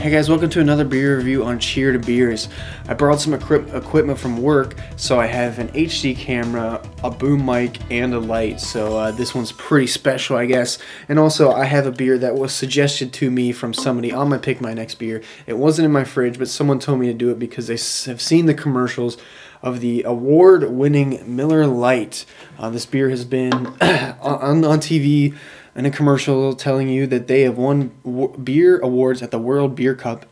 Hey guys, welcome to another beer review on Cheer to Beers. I borrowed some equipment from work, so I have an HD camera, a boom mic, and a light, so this one's pretty special, I guess. And also, I have a beer that was suggested to me from somebody on my Pick My Next Beer. It wasn't in my fridge, but someone told me to do it because they have seen the commercials of the award-winning Miller Lite. This beer has been on TV in a commercial telling you that they have won beer awards at the World Beer Cup,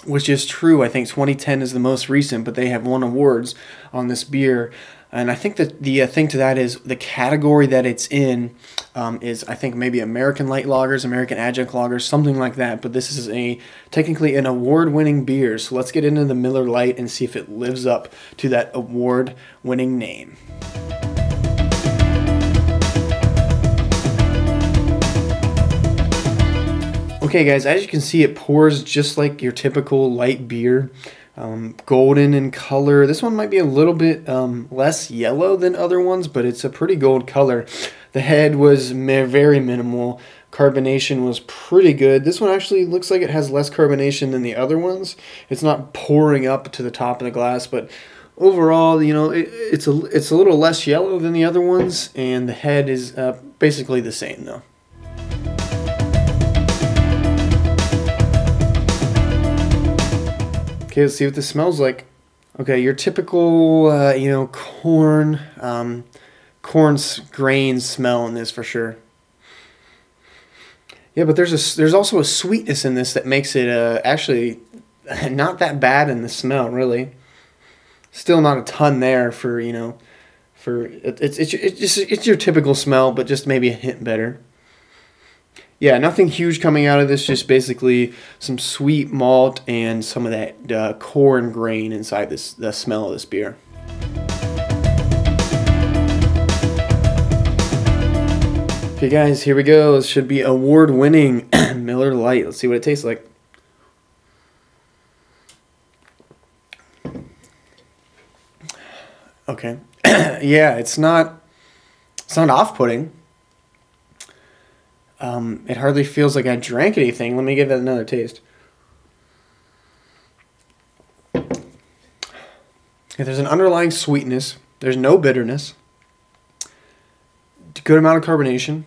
which is true. I think 2010 is the most recent, but they have won awards on this beer. And I think that the thing to that is the category that it's in is, I think, maybe American Light Lagers, American Adjunct Lagers, something like that. But this is technically an award-winning beer. So let's get into the Miller Lite and see if it lives up to that award-winning name. Okay guys, as you can see, it pours just like your typical light beer, golden in color. This one might be a little bit less yellow than other ones, but it's a pretty gold color. The head was very minimal. Carbonation was pretty good. This one actually looks like it has less carbonation than the other ones. It's not pouring up to the top of the glass, but overall, you know, it's a little less yellow than the other ones, and the head is basically the same though. Okay, let's see what this smells like. Okay, your typical, you know, corn grain smell in this for sure. Yeah, but there's also a sweetness in this that makes it actually not that bad in the smell, really. Still not a ton there for, you know, it's your typical smell, but just maybe a hint better. Yeah, nothing huge coming out of this, just basically some sweet malt and some of that corn grain inside the smell of this beer. Okay guys, here we go. This should be award-winning Miller Lite. Let's see what it tastes like. Okay. Yeah, it's not off-putting. It hardly feels like I drank anything. Let me give that another taste. Yeah, there's an underlying sweetness. There's no bitterness. Good amount of carbonation.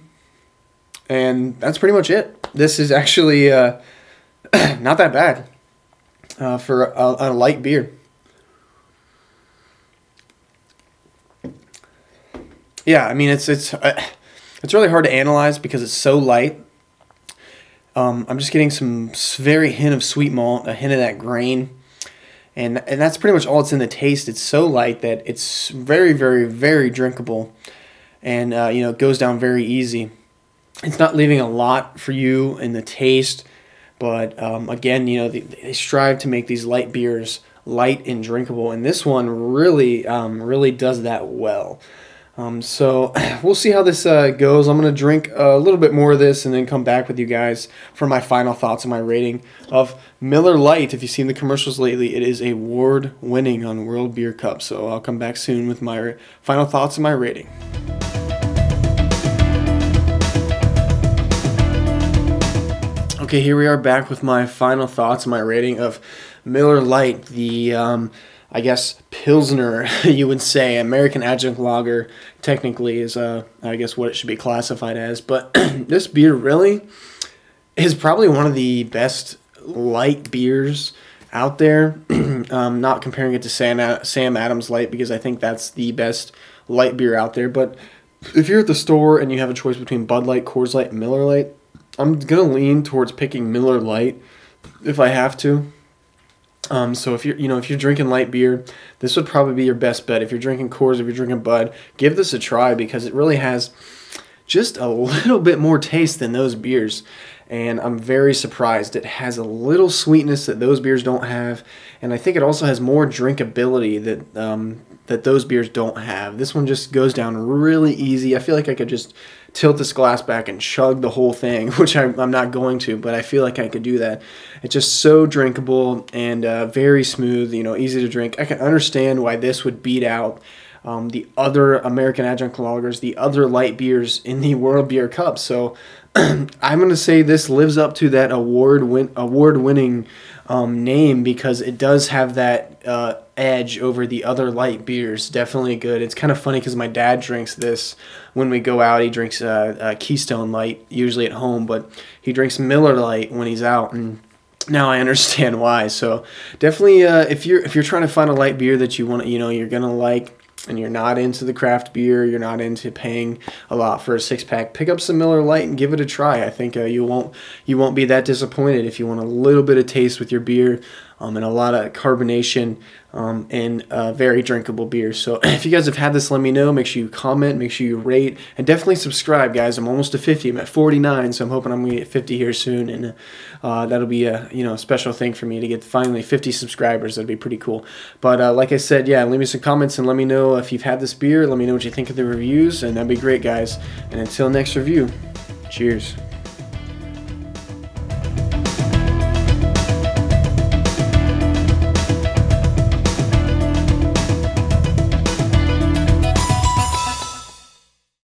And that's pretty much it. This is actually not that bad for a light beer. Yeah, I mean, it's really hard to analyze because it's so light. I'm just getting some very hint of sweet malt, a hint of that grain, and that's pretty much all it's in the taste. It's so light that it's very drinkable, and you know, it goes down very easy. It's not leaving a lot for you in the taste, but again, you know, they strive to make these light beers light and drinkable, and this one really does that well. So we'll see how this goes. I'm going to drink a little bit more of this and then come back with you guys for my final thoughts and my rating of Miller Lite. If you've seen the commercials lately, it is award-winning on World Beer Cup. So I'll come back soon with my final thoughts and my rating. Okay, here we are back with my final thoughts and my rating of Miller Lite, the I guess Pilsner, you would say. American Adjunct Lager technically is, I guess, what it should be classified as. But this beer really is probably one of the best light beers out there. Not comparing it to Sam Adams Light, because I think that's the best light beer out there. But if you're at the store and you have a choice between Bud Light, Coors Light, and Miller Lite, I'm going to lean towards picking Miller Lite if I have to. So if you're drinking light beer, this would probably be your best bet. If you're drinking Coors, if you're drinking Bud, give this a try because it really has just a little bit more taste than those beers. And I'm very surprised. It has a little sweetness that those beers don't have, and I think it also has more drinkability that those beers don't have. This one just goes down really easy. I feel like I could just tilt this glass back and chug the whole thing, which I'm not going to, but I feel like I could do that. It's just so drinkable and very smooth, you know, easy to drink. I can understand why this would beat out the other American Adjunct lagers, the other light beers in the World Beer Cup. So I'm going to say this lives up to that award-winning name, because it does have that edge over the other light beers. Definitely good. It's kind of funny because my dad drinks this when we go out. He drinks Keystone Light usually at home, but he drinks Miller Lite when he's out, and now I understand why. So definitely, if you're trying to find a light beer that you want, you're gonna like, and you're not into the craft beer, you're not into paying a lot for a 6-pack, pick up some Miller Lite and give it a try. I think you won't be that disappointed if you want a little bit of taste with your beer, and a lot of carbonation, and very drinkable beer. So if you guys have had this, let me know. Make sure you comment, make sure you rate, and definitely subscribe, guys. I'm almost to 50. I'm at 49, so I'm hoping I'm gonna get 50 here soon, and that'll be a special thing for me to get finally 50 subscribers. That'd be pretty cool. But like I said, yeah, leave me some comments and let me know if you've had this beer. Let me know what you think of the reviews, and that'd be great, guys. And until next review, cheers.